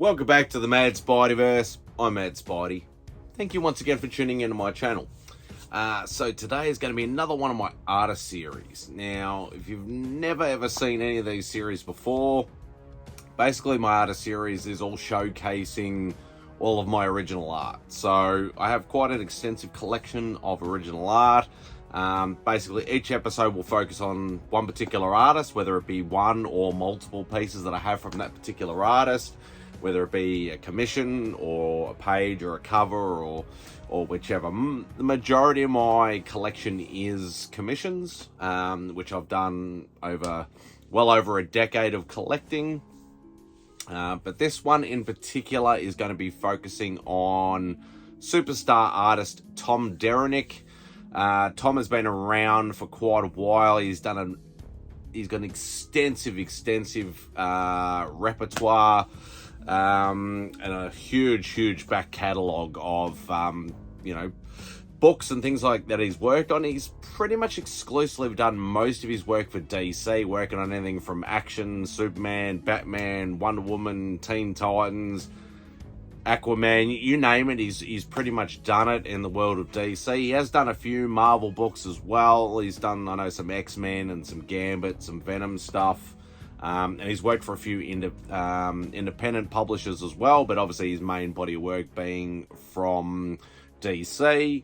Welcome back to the Mad Spiderverse. I'm Mad Spidey. Thank you once again for tuning into my channel. So today is going to be another one of my artist series. Now, if you've never ever seen any of these series before, basically my artist series is all showcasing all of my original art. So I have quite an extensive collection of original art. Basically each episode will focus on one particular artist, whether it be one or multiple pieces that I have from that particular artist, whether it be a commission or a page or a cover or whichever. The majority of my collection is commissions, which I've done well over a decade of collecting. But this one in particular is going to be focusing on superstar artist Tom Derenick. Tom has been around for quite a while. He's got an extensive repertoire and a huge back catalogue of books and things like that he's worked on. He's pretty much exclusively done most of his work for DC, working on anything from Action, Superman, Batman, Wonder Woman, Teen Titans, Aquaman, you name it. He's pretty much done it in the world of DC. He has done a few Marvel books as well. He's done, I know, some X-Men and some Gambit, some Venom stuff. And he's worked for a few independent publishers as well, but obviously his main body of work being from DC.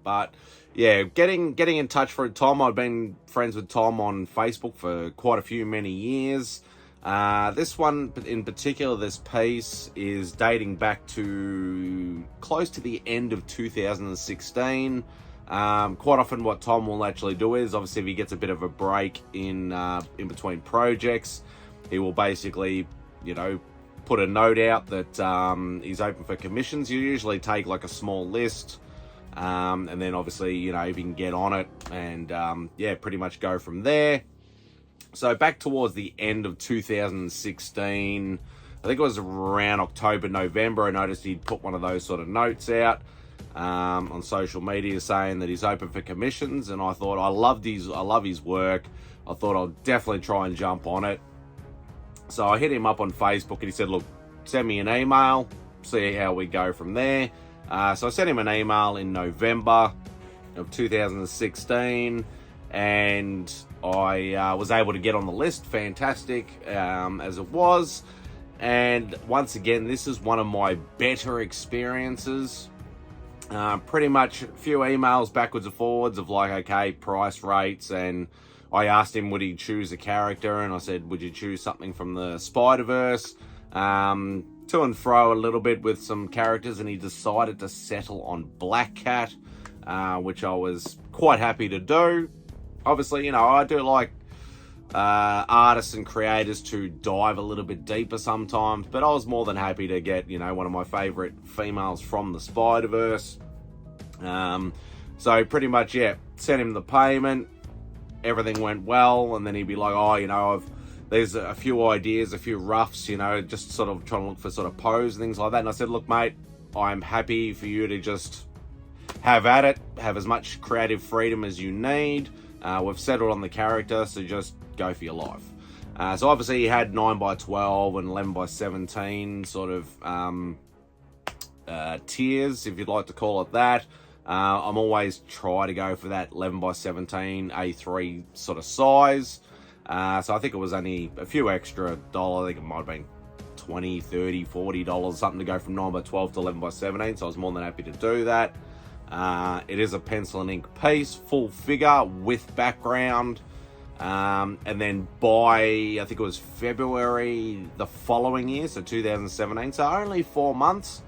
But yeah, getting in touch with Tom. I've been friends with Tom on Facebook for quite many years. This one in particular, this piece is dating back to close to the end of 2016. Quite often what Tom will actually do is, obviously if he gets a bit of a break in between projects, he will basically, put a note out that he's open for commissions. You usually take like a small list, and then obviously, if you can get on it and, pretty much go from there. So back towards the end of 2016, I think it was around October, November, I noticed he'd put one of those sort of notes out on social media saying that he's open for commissions, and I thought I love his work. I thought I'll definitely try and jump on it. So I hit him up on Facebook and he said, look, send me an email, see how we go from there. So I sent him an email in November of 2016, and I was able to get on the list. Fantastic, as it was. And once again, this is one of my better experiences. Pretty much a few emails backwards and forwards of like, okay, price, rates, and I asked him would he choose a character, and I said, would you choose something from the Spiderverse? To and fro a little bit with some characters, and he decided to settle on Black Cat, which I was quite happy to do. Obviously, I do like artists and creators to dive a little bit deeper sometimes, but I was more than happy to get, one of my favorite females from the Spiderverse. So pretty much, sent him the payment, everything went well, and then he'd be like, there's a few ideas, a few roughs, just sort of trying to look for sort of pose and things like that. And I said, look, mate, I'm happy for you to just have at it, have as much creative freedom as you need. We've settled on the character, so just go for your life. So obviously he had 9x12 and 11x17 sort of tiers, if you'd like to call it that. I'm always try to go for that 11x17 A3 sort of size. So I think it was only a few extra dollars. I think it might have been $20, $30, $40, something to go from 9x12 to 11x17. So I was more than happy to do that. It is a pencil and ink piece, full figure with background. And then by, I think it was February the following year, so 2017, so only 4 months,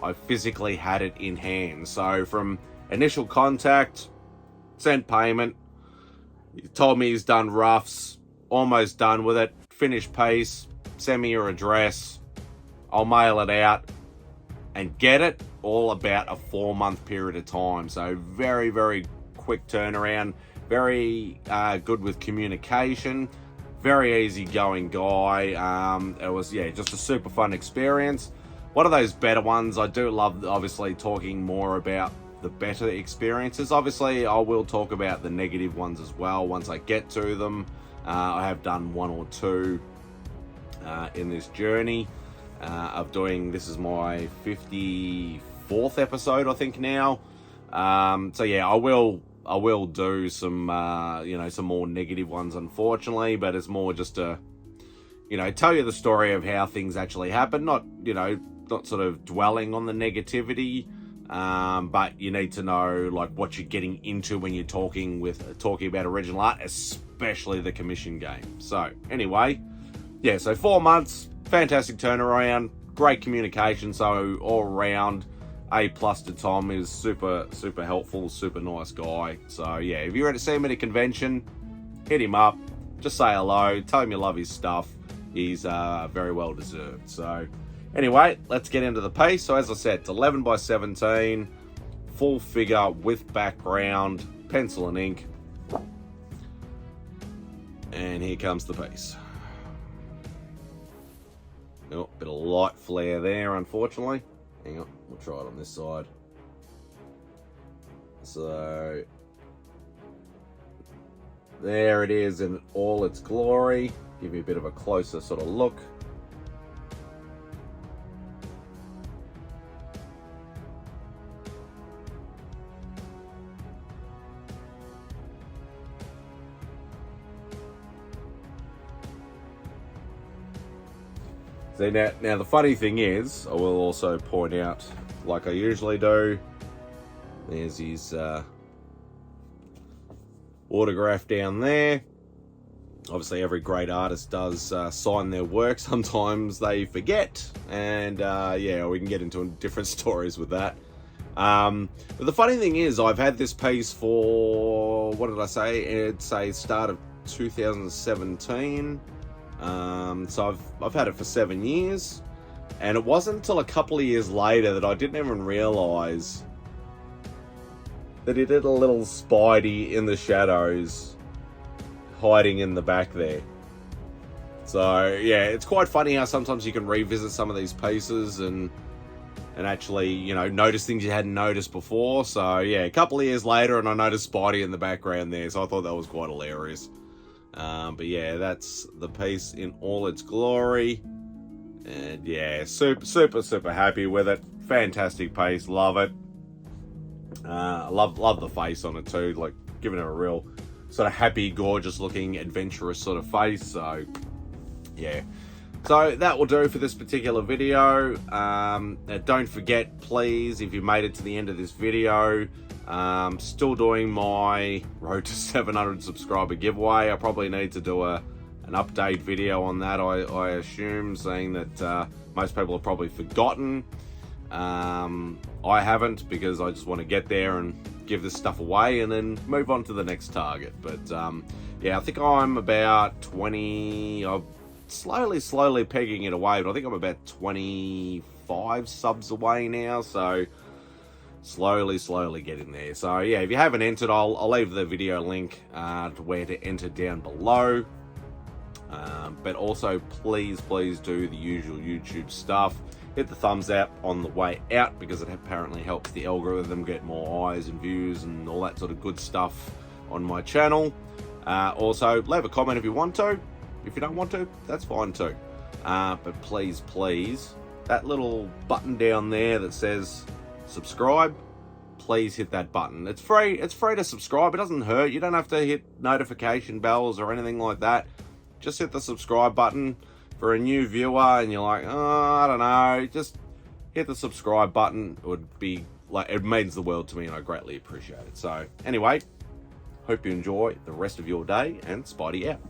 I physically had it in hand. So from initial contact, sent payment, he told me he's done roughs, almost done with it, finished piece, send me your address, I'll mail it out and get it, all about a 4-month period of time. So very quick turnaround, very good with communication, very easygoing guy. It was just a super fun experience. One of those better ones. I do love obviously talking more about the better experiences. Obviously I will talk about the negative ones as well once I get to them. I have done one or two in this journey. of doing. This is my 54th episode, I think now. So yeah, I will do some some more negative ones, unfortunately, but it's more just to tell you the story of how things actually happen, not sort of dwelling on the negativity, but you need to know like what you're getting into when you're talking about original art, especially the commission game. So anyway, yeah, so 4 months, fantastic turnaround, great communication, so all around A+ to Tom. Is super helpful, super nice guy. So yeah, if you're to see him at a convention, hit him up, just say hello, tell him you love his stuff. He's very well deserved. So anyway, let's get into the piece. So as I said, it's 11 by 17, full figure with background, pencil and ink. And here comes the piece. Oh, bit of light flare there, unfortunately. Hang on, we'll try it on this side. So there it is in all its glory. Give you a bit of a closer sort of look. So now the funny thing is, I will also point out, like I usually do, there's his autograph down there. Obviously every great artist does sign their work. Sometimes they forget, and yeah, we can get into different stories with that. But the funny thing is, I've had this piece for, what did I say? It's a start of 2017. So I've had it for 7 years, and it wasn't until a couple of years later that I didn't even realize that he did a little Spidey in the shadows hiding in the back there. So yeah, it's quite funny how sometimes you can revisit some of these pieces and actually notice things you hadn't noticed before. So yeah, a couple of years later and I noticed Spidey in the background there, so I thought that was quite hilarious. But yeah, that's the piece in all its glory, and yeah, super happy with it. Fantastic piece, love it. Love the face on it too, like giving it a real sort of happy, gorgeous looking, adventurous sort of face. So yeah, so that will do for this particular video. Don't forget, please, if you made it to the end of this video, still doing my Road to 700 subscriber giveaway. I probably need to do an update video on that, I assume, seeing that most people have probably forgotten. I haven't, because I just want to get there and give this stuff away and then move on to the next target. But yeah, I think I'm about 20, I'm slowly pegging it away, but I think I'm about 25 subs away now, so slowly getting there. So yeah, if you haven't entered, I'll leave the video link to where to enter down below. But also please do the usual YouTube stuff. Hit the thumbs up on the way out, because it apparently helps the algorithm get more eyes and views and all that sort of good stuff on my channel. Also, leave a comment if you want to. If you don't want to, that's fine too. But please, that little button down there that says subscribe, please hit that button. It's free to subscribe. It doesn't hurt. You don't have to hit notification bells or anything like that. Just hit the subscribe button. For a new viewer and you're like, oh, I don't know, just hit the subscribe button. It would be like, it means the world to me, and I greatly appreciate it. So anyway, hope you enjoy the rest of your day, and Spidey out.